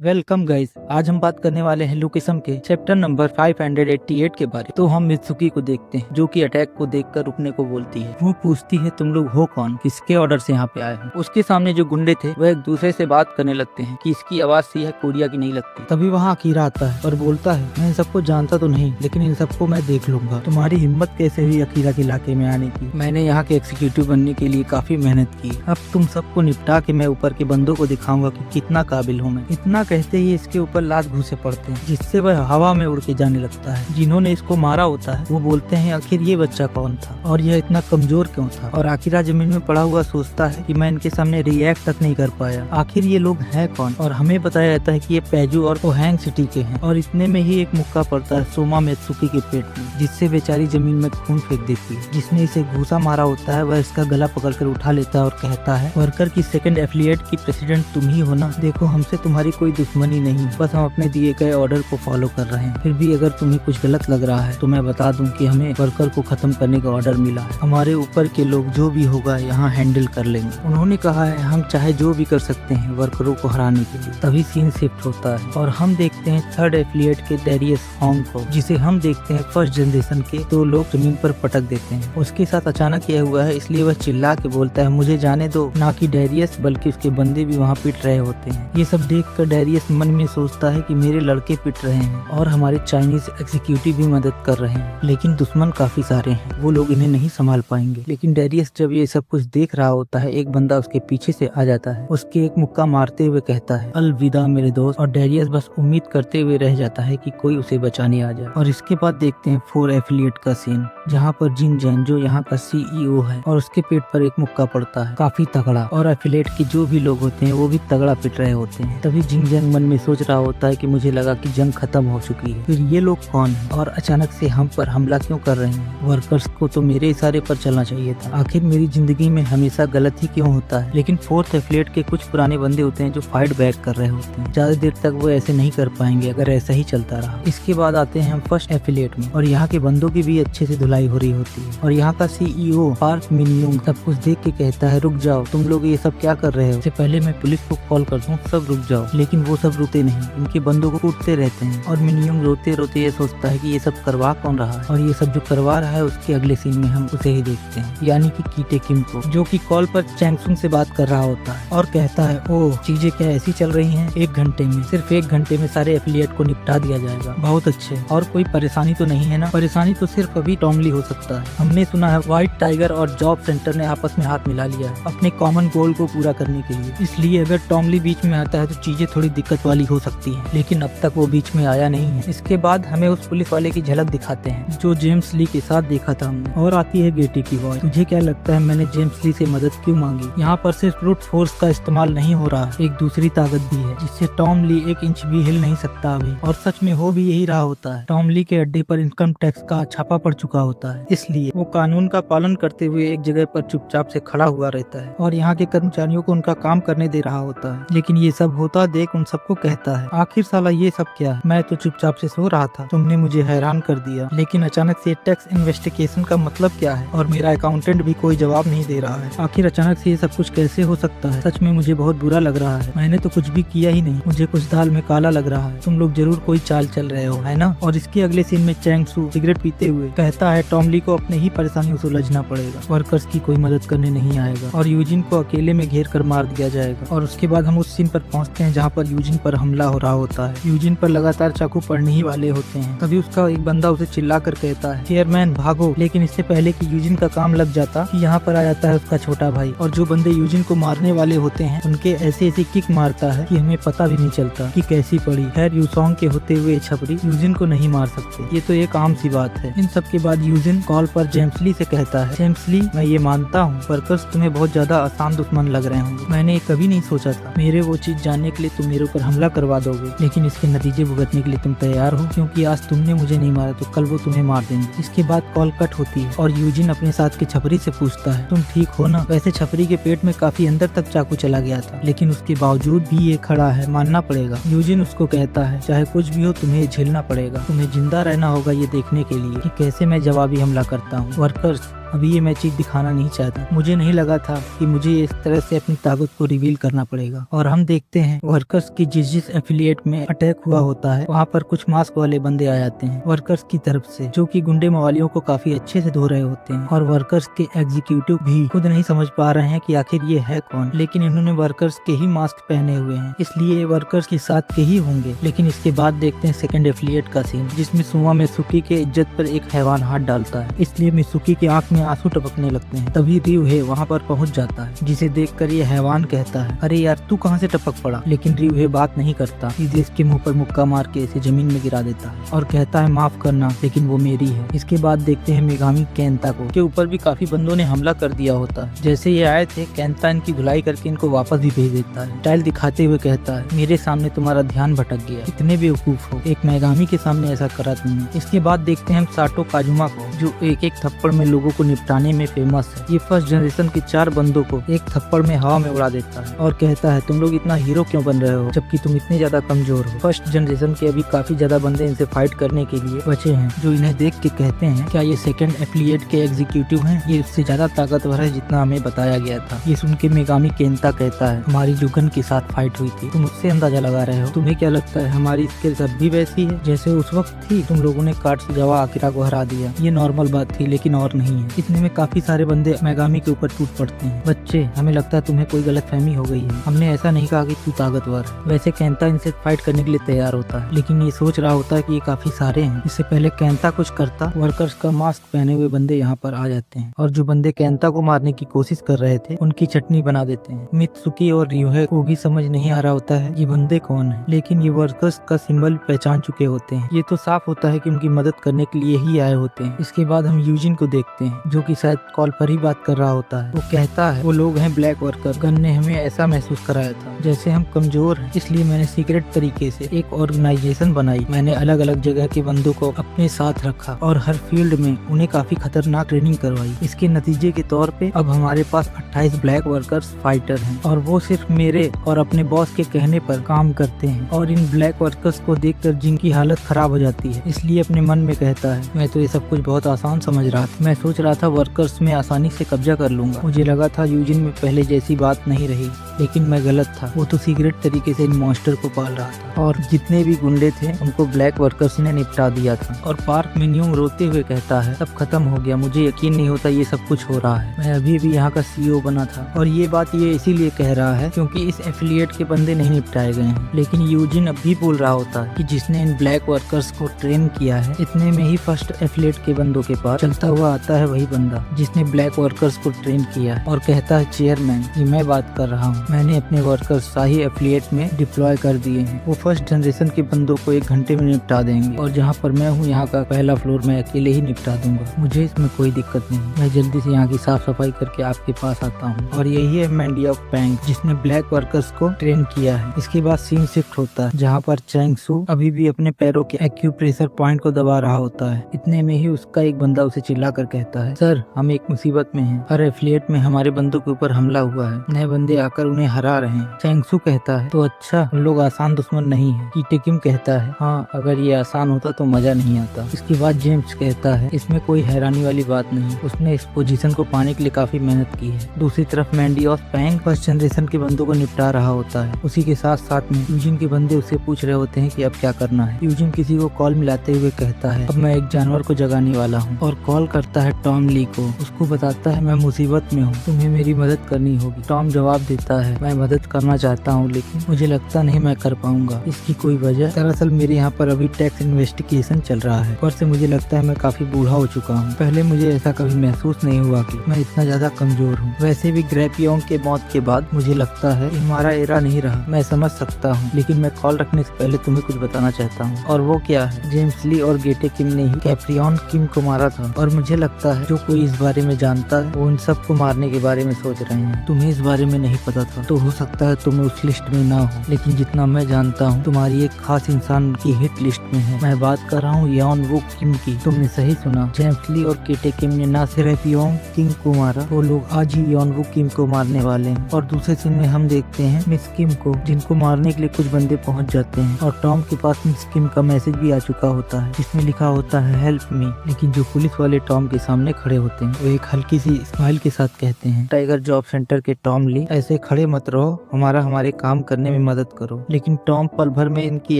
Welcome guys, आज हम बात करने वाले हैं लुकेसम के चैप्टर नंबर 588 के बारे। तो हम मित्सुकी को देखते हैं जो कि अटैक को देखकर रुकने को बोलती है। वो पूछती है तुम लोग हो कौन, किसके ऑर्डर से यहाँ पे आए हो। उसके सामने जो गुंडे थे वह एक दूसरे से बात करने लगते हैं कि इसकी आवाज सी है कोरिया की नहीं लगती। तभी वहाँ अकीरा आता है और बोलता है मैं इन सबको जानता तो नहीं, लेकिन इन सबको मैं देख लूंगा। तुम्हारी हिम्मत कैसे हुई अकीरा के इलाके में आने की? मैंने यहाँ के एग्जीक्यूटिव बनने के लिए काफी मेहनत की। अब तुम सबको निपटा के मैं ऊपर के बंदों को दिखाऊंगा कि कितना काबिल हूँ मैं। इतना कहते ही इसके ऊपर लात घूसे पड़ते हैं जिससे वह हवा में उड़ के जाने लगता है। जिन्होंने इसको मारा होता है वो बोलते हैं आखिर ये बच्चा कौन था और यह इतना कमजोर क्यों था। और अकीरा जमीन में पड़ा हुआ सोचता है कि मैं इनके सामने रिएक्ट तक नहीं कर पाया, आखिर ये लोग हैं कौन। और हमें बताया जाता है कि ये पैजू और ओहैंग सिटी के हैं। और इतने में ही एक मुक्का पड़ता है सोमा मित्सुकी के पेट में, जिससे बेचारी जमीन में खून फेंक देती है। जिसने इसे घूसा मारा होता है वह इसका गला पकड़कर उठा लेता है और कहता है वर्कर की सेकंड एफिलिएट की प्रेसिडेंट तुम ही हो ना। देखो हमसे तुम्हारी कोई दुश्मनी नहीं, बस हम अपने दिए गए ऑर्डर को फॉलो कर रहे हैं। फिर भी अगर तुम्हें कुछ गलत लग रहा है तो मैं बता दूं कि हमें वर्कर को खत्म करने का ऑर्डर मिला है। हमारे ऊपर के लोग जो भी होगा यहाँ हैंडल कर लेंगे। उन्होंने कहा है हम चाहे जो भी कर सकते हैं वर्करों को हराने के लिए। तभी सीन शिफ्ट होता है और हम देखते हैं थर्ड एफिलिएट के डेरियस होंग को, जिसे हम देखते हैं फर्स्ट जनरेशन के 2 लोग जमीन पर पटक देते हैं। उसके साथ अचानक यह हुआ है इसलिए वह चिल्ला के बोलता है मुझे जाने दो। ना कि डेरियस बल्कि उसके बंदे भी वहाँ पिट रहे होते हैं। ये सब देख कर डेरियस मन में सोचता है कि मेरे लड़के पिट रहे हैं और हमारे चाइनीज एग्जीक्यूटिव भी मदद कर रहे हैं, लेकिन दुश्मन काफी सारे हैं, वो लोग इन्हें नहीं संभाल पाएंगे। लेकिन डेरियस जब ये सब कुछ देख रहा होता है एक बंदा उसके पीछे से आ जाता है, उसके एक मुक्का मारते हुए कहता है अलविदा मेरे दोस्त। और डेरियस बस उम्मीद करते हुए रह जाता है कि कोई उसे बचाने आ जाए। और इसके बाद देखते हैं 4 एफिलिएट का सीन, जहाँ पर जिन जैन जो यहाँ का CEO है और उसके पेट पर एक मुक्का पड़ता है काफी तगड़ा। और एफिलिएट के जो भी लोग होते हैं वो भी तगड़ा पिट रहे होते हैं। तभी जिन जैन मन में सोच रहा होता है कि मुझे लगा कि जंग खत्म हो चुकी है, फिर ये लोग कौन है और अचानक से हम पर हमला क्यों कर रहे हैं। वर्कर्स को तो मेरे इशारे पर चलना चाहिए था, आखिर मेरी जिंदगी में हमेशा गलत ही क्यों होता है। लेकिन 4th एफिलिएट के कुछ पुराने बंदे होते हैं जो फाइट बैक कर रहे होते हैं। ज्यादा देर तक वो ऐसे नहीं कर पाएंगे अगर ऐसा ही चलता रहा। इसके बाद आते हैं हम फर्स्ट एफिलिएट में और यहाँ के बंदों की भी अच्छे से धुलाई हो रही होती है। और यहाँ का CEO पार्क मिनयुंग सब कुछ देख के कहता है रुक जाओ, तुम लोग ये सब क्या कर रहे हो। इससे पहले मैं पुलिस को कॉल कर दूं, सब रुक जाओ। लेकिन वो सब रुकते नहीं, इनके बंदों को कूटते रहते हैं। और मिनयुंग रोते रोते ये सोचता है कि ये सब करवा कौन रहा है। और ये सब जो करवा रहा है उसके अगले सीन में हम उसे ही देखते हैं, यानी कि कीटे किम को, जो कि कॉल पर चैंगसुंग से बात कर रहा होता है और कहता है ओह चीजें क्या ऐसी चल रही हैं, 1 घंटे में, सिर्फ 1 घंटे में सारे एफिलिएट को निपटा दिया जाएगा, बहुत अच्छे। और कोई परेशानी तो नहीं है ना। परेशानी तो सिर्फ अभी टॉमली हो सकता है। हमने सुना है व्हाइट टाइगर और जॉब सेंटर ने आपस में हाथ मिला लिया है अपने कॉमन गोल को पूरा करने के लिए। इसलिए अगर टॉमली बीच में आता है तो चीजें थोड़ी दिक्कत वाली हो सकती है, लेकिन अब तक वो बीच में आया नहीं है। इसके बाद हमें उस पुलिस वाले की झलक दिखाते हैं जो जेम्स ली के साथ देखा था हमने। और आती है गेटी की वॉइस, तुझे क्या लगता है मैंने जेम्स ली से मदद क्यों मांगी। यहाँ पर सिर्फ ब्रूट फोर्स का इस्तेमाल नहीं हो रहा, एक दूसरी ताकत भी है जिससे टॉम ली 1 इंच भी हिल नहीं सकता अभी। और सच में हो भी यही रहा होता है। टॉम ली के अड्डे पर इनकम टैक्स का छापा पड़ चुका होता है, इसलिए वो कानून का पालन करते हुए एक जगह पर चुपचाप से खड़ा हुआ रहता है और यहाँ के कर्मचारियों को उनका काम करने दे रहा होता है। लेकिन ये सब होता देख उन सबको कहता है आखिर साला ये सब क्या है, मैं तो चुपचाप से सो रहा था, तुमने मुझे हैरान कर दिया। लेकिन अचानक से टैक्स इन्वेस्टिगेशन का मतलब क्या है और मेरा अकाउंटेंट भी कोई जवाब नहीं दे रहा है। आखिर अचानक से ये सब कुछ कैसे हो सकता है। सच में मुझे बहुत बुरा लग रहा है, मैंने तो कुछ भी किया ही नहीं, मुझे कुछ दाल में काला लग रहा है, तुम लोग जरूर कोई चाल चल रहे हो, है ना। और इसके अगले सीन में चैंगसू सिगरेट पीते हुए कहता है टॉमली को अपने ही परेशानियों से उलझना पड़ेगा, वर्कर्स की कोई मदद करने नहीं आएगा और यूजिन को अकेले में घेर कर मार दिया जाएगा। और उसके बाद हम उस सीन पर पहुंचते हैं जहां पर यूजिन पर हमला हो रहा होता है। यूजिन पर लगातार चाकू पड़ने ही वाले होते हैं। तभी उसका एक बंदा उसे चिल्ला कर कहता है चेयरमैन भागो। लेकिन इससे पहले कि यूजिन का काम लग जाता कि यहाँ पर आ जाता है उसका छोटा भाई और जो बंदे यूजिन को मारने वाले होते हैं उनके ऐसे ऐसे किक मारता है कि हमें पता भी नहीं चलता कि कैसी पड़ी। खैर यूसोंग के होते हुए छपरी यूजिन को नहीं मार सकते, ये तो एक आम सी बात है। इन सब के बाद यूजिन कॉल पर जेम्स ली से कहता है जेम्स ली मैं ये मानता हूँ वर्कर्स तुम्हें बहुत ज्यादा आसान दुश्मन लग रहे होंगे, मैंने कभी नहीं सोचा था मेरे वो चीज जानने के लिए तुम मेरे ऊपर हमला करवा दोगे, लेकिन इसके नतीजे भुगतने के लिए तुम तैयार हो, क्योंकि आज तुमने मुझे नहीं मारा तो कल वो तुम्हें मार देंगे। इसके बाद कॉल कट होती है और यूजिन अपने साथ के छपरी से पूछता है तुम ठीक हो ना। वैसे छपरी के पेट में काफी अंदर तक चाकू चला गया था, लेकिन उसके बावजूद भी ये खड़ा है, मानना पड़ेगा। यूजिन उसको कहता है चाहे कुछ भी हो तुम्हें झेलना पड़ेगा, तुम्हें जिंदा रहना होगा ये देखने के लिए कि कैसे मैं जवाबी हमला करता हूँ। वर्कर्स अभी ये मैं चीज दिखाना नहीं चाहता। मुझे नहीं लगा था कि मुझे इस तरह से अपनी ताकत को रिवील करना पड़ेगा। और हम देखते हैं वर्कर्स की जिस एफिलिएट में अटैक हुआ होता है वहाँ पर कुछ मास्क वाले बंदे आ जाते हैं वर्कर्स की तरफ से, जो कि गुंडे मवालियों को काफी अच्छे से धो रहे होते हैं। और वर्कर्स के एग्जीक्यूटिव भी खुद नहीं समझ पा रहे हैं कि आखिर ये है कौन, लेकिन इन्होंने वर्कर्स के ही मास्क पहने हुए हैं, इसलिए वर्कर्स के साथ के ही होंगे। लेकिन इसके बाद देखते हैं सेकंड एफिलिएट का सीन, जिसमें सुमा मित्सुकी के इज्जत पर एक हैवान हाथ डालता है, इसलिए मित्सुकी की आंख में आंसू टपकने लगते हैं। तभी रियुहे वहाँ पर पहुँच जाता है, जिसे देखकर ये हैवान कहता है, अरे यार तू कहाँ से टपक पड़ा। लेकिन रियुहे बात नहीं करता, सीधे इसके मुंह पर मुक्का मार के इसे जमीन में गिरा देता है और कहता है माफ करना लेकिन वो मेरी है। इसके बाद देखते हैं मेगामी केंता को, के ऊपर भी काफी बंदों ने हमला कर दिया होता है। जैसे ये आए थे केंता इनकी धुलाई करके इनको वापस भी भेज देता है, स्टाइल दिखाते हुए कहता है मेरे सामने तुम्हारा ध्यान भटक गया, इतने बेवकूफ हो, एक मेगामी के सामने ऐसा करा तुमने। इसके बाद देखते हैं हम साटो काजुमा को, जो एक एक थप्पड़ में लोगों को निपटाने में फेमस है। ये फर्स्ट जनरेशन के 4 बंदों को एक थप्पड़ में हवा में उड़ा देता है और कहता है तुम लोग इतना हीरो क्यों बन रहे हो जबकि तुम इतने ज्यादा कमजोर हो। फर्स्ट जनरेशन के अभी काफी ज्यादा बंदे इनसे फाइट करने के लिए बचे हैं, जो इन्हें देख के कहते हैं क्या ये सेकंड एफिलिएट के एग्जीक्यूटिव हैं, ये इससे ज्यादा ताकतवर है जितना हमें बताया गया था। ये सुन के मेगामी केंता कहता है हमारी जुगन के साथ फाइट हुई थी, तुम उससे अंदाजा लगा रहे हो, तुम्हें क्या लगता है हमारी स्किल्स अब भी वैसी है जैसे उस वक्त थी, तुम लोगों ने कात्सुजावा आकिरा को हरा दिया, ये नॉर्मल बात थी लेकिन और नहीं है। इतने में काफी सारे बंदे मेगामी के ऊपर टूट पड़ते हैं, बच्चे हमें लगता है तुम्हें कोई गलतफहमी हो गई है, हमने ऐसा नहीं कहा कि तू ताकतवर है। वैसे केंता इनसे फाइट करने के लिए तैयार होता है, लेकिन ये सोच रहा होता है कि ये काफी सारे हैं। इससे पहले केंता कुछ करता, वर्कर्स का मास्क पहने हुए बंदे यहाँ पर आ जाते हैं और जो बंदे केंता को मारने की कोशिश कर रहे थे उनकी चटनी बना देते हैं। मित्सुकी और रियुहे को भी समझ नहीं आ रहा होता है ये बंदे कौन है, लेकिन ये वर्कर्स का सिंबल पहचान चुके होते हैं। ये तो साफ होता है कि उनकी मदद करने के लिए ही आए होते हैं। इसके बाद हम यूजिन को देखते हैं, जो कि शायद कॉल पर ही बात कर रहा होता है। वो कहता है वो लोग हैं ब्लैक वर्कर, गन ने हमें ऐसा महसूस कराया था जैसे हम कमजोर हैं, इसलिए मैंने सीक्रेट तरीके से एक ऑर्गेनाइजेशन बनाई। मैंने अलग अलग जगह के बंदों को अपने साथ रखा और हर फील्ड में उन्हें काफी खतरनाक ट्रेनिंग करवाई। इसके नतीजे के तौर पे अब हमारे पास 28 ब्लैक वर्कर्स फाइटर हैं और वो सिर्फ मेरे और अपने बॉस के कहने पर काम करते हैं। और इन ब्लैक वर्कर्स को देखकर जिनकी हालत खराब हो जाती है, इसलिए अपने मन में कहता है मैं तो ये सब कुछ बहुत आसान समझ रहा था, मैं सोच रहा था वर्कर्स में आसानी से कब्जा कर लूंगा, मुझे लगा था यूजिन में पहले जैसी बात नहीं रही, लेकिन मैं गलत था। वो तो सीक्रेट तरीके से इन मॉन्स्टर को पाल रहा था और जितने भी गुंडे थे उनको ब्लैक वर्कर्स ने निपटा दिया था। और पार्क मिन्यूंग रोते हुए कहता है सब खत्म हो गया, मुझे यकीन नहीं होता ये सब कुछ हो रहा है, मैं अभी भी यहाँ का सीईओ बना था। और ये बात ये इसीलिए कह रहा है क्योंकि इस एफिलिएट के बंदे नहीं निपटाए गए हैं। लेकिन यूजिन अब भी बोल रहा होता है कि जिसने इन ब्लैक वर्कर्स को ट्रेन किया है। इतने में ही फर्स्ट एफिलिएट के बंदों के पास चलता हुआ आता है वही बंदा जिसने ब्लैक वर्कर्स को ट्रेन किया है और कहता है चेयरमैन ये मैं बात कर रहा हूँ, मैंने अपने वर्कर्स शाही एफिलिएट में डिप्लॉय कर दिए हैं, वो फर्स्ट जनरेशन के बंदों को 1 घंटे में निपटा देंगे और जहाँ पर मैं हूँ यहाँ का पहला फ्लोर मैं अकेले ही निपटा दूंगा, मुझे इसमें कोई दिक्कत नहीं, मैं जल्दी से यहाँ की साफ सफाई करके आपके पास आता हूँ। और यही है मैंडी ऑफ पैंग जिसने ब्लैक वर्कर्स को ट्रेन किया है। इसके बाद सीन शिफ्ट होता है जहाँ पर चैंग सू अभी भी अपने पैरों के एक्यूप्रेशर पॉइंट को दबा रहा होता है। इतने में ही उसका एक बंदा उसे चिल्ला कर कहता है सर हम एक मुसीबत में हैं, हर एफिलिएट में हमारे बंदों के ऊपर हमला हुआ है, नए बंदे आकर उन्हें हरा रहे हैं। चैंग सू कहता है तो अच्छा उन लोग आसान दुश्मन नहीं है। कीटे किम कहता है हाँ अगर ये आसान होता तो मजा नहीं आता। इसके बाद जेम्स कहता है इसमें कोई हैरानी वाली बात नहीं, उसने इस पोजीशन को पाने के लिए काफी मेहनत की है। दूसरी तरफ Mandy of Paing first generation के बंदों को निपटा रहा होता है। उसी के साथ साथ में यूजिन के बंदे उसे पूछ रहे होते हैं कि अब क्या करना है। यूजिन किसी को कॉल मिलाते हुए कहता है अब मैं एक जानवर को जगाने वाला हूँ और कॉल करता है टॉम ली को। उसको बताता है मैं मुसीबत में हूँ, तुम्हें मेरी मदद करनी होगी। टॉम जवाब देता है मैं मदद करना चाहता हूँ लेकिन मुझे लगता नहीं मैं कर पाऊंगा। इसकी कोई वजह? दरअसल मेरे यहाँ पर अभी टैक्स इन्वेस्टिगेशन चल रहा है, पर से मुझे लगता है मैं काफी बूढ़ा हो चुका हूँ। पहले मुझे ऐसा कभी महसूस नहीं हुआ कि मैं इतना ज्यादा कमजोर हूँ। वैसे भी ग्रैपियोंग के मौत के बाद मुझे लगता है हमारा एरा नहीं रहा, मैं समझ सकता हूँ, लेकिन मैं कॉल रखने से पहले तुम्हें कुछ बताना चाहता हूँ। और वो क्या है? जेम्स ली और गेटे किम ने ही कैप्रियन किम को मारा था और मुझे लगता है जो कोई इस बारे में जानता है वो इन सबको मारने के बारे में सोच रहे हैं। तुम्हें इस बारे में नहीं पता था तो हो सकता है तुम उस लिस्ट में ना हो, लेकिन जितना मैं जानता हूँ तुम्हारी एक खास इंसान की हिट लिस्ट में है। मैं बात कर रहा हूँ यॉन वुक किम की। तुमने सही सुना, जेम्स ली और केटे किम ने ना सिर्फ यॉन किम को मारा, वो लोग आज ही यॉन वुक किम को मारने वाले हैं। और दूसरे सीन में हम देखते हैं मिस किम को, जिनको मारने के लिए कुछ बंदे पहुंच जाते हैं और टॉम के पास मिस किम का मैसेज भी आ चुका होता है जिसमें लिखा होता है हेल्प मी। लेकिन जो पुलिस वाले टॉम के सामने खड़े होते हैं। वो एक हल्की सी स्माइल के साथ कहते हैं, टाइगर जॉब सेंटर के टॉम ली, ऐसे खड़े मत रहो, हमारे काम करने में मदद करो। लेकिन टॉम पल भर में इनकी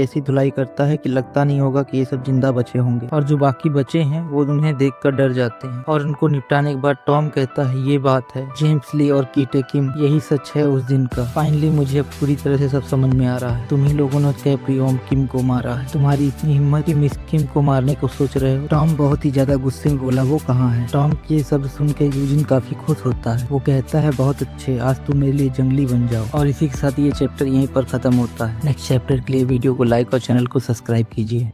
ऐसी धुलाई करता है कि लगता नहीं होगा कि ये सब जिंदा बचे होंगे, और जो बाकी बचे हैं वो उन्हें देखकर डर जाते हैं। और उनको निपटाने के बाद टॉम कहता है, ये बात है जेम्स ली और कीटे किम, यही सच है उस दिन का। फाइनली मुझे अब पूरी तरह से सब समझ में आ रहा है। तुम ही लोगों ने कैप्रियम किम को मारा है। तुम्हारी इतनी हिम्मत कि मिस किम को मारने को सोच रहे हो। टॉम बहुत ही ज्यादा गुस्से में बोला, वो कहाँ है? टॉम ये सब सुन के यूजिन काफी खुश होता है। वो कहता है, बहुत अच्छे, आज तुम मेरे लिए जंगली बन जाओ। और इसी के साथ ये चैप्टर यहीं पर खत्म होता है। नेक्स्ट चैप्टर के लिए वीडियो को लाइक और चैनल को सब्सक्राइब कीजिए।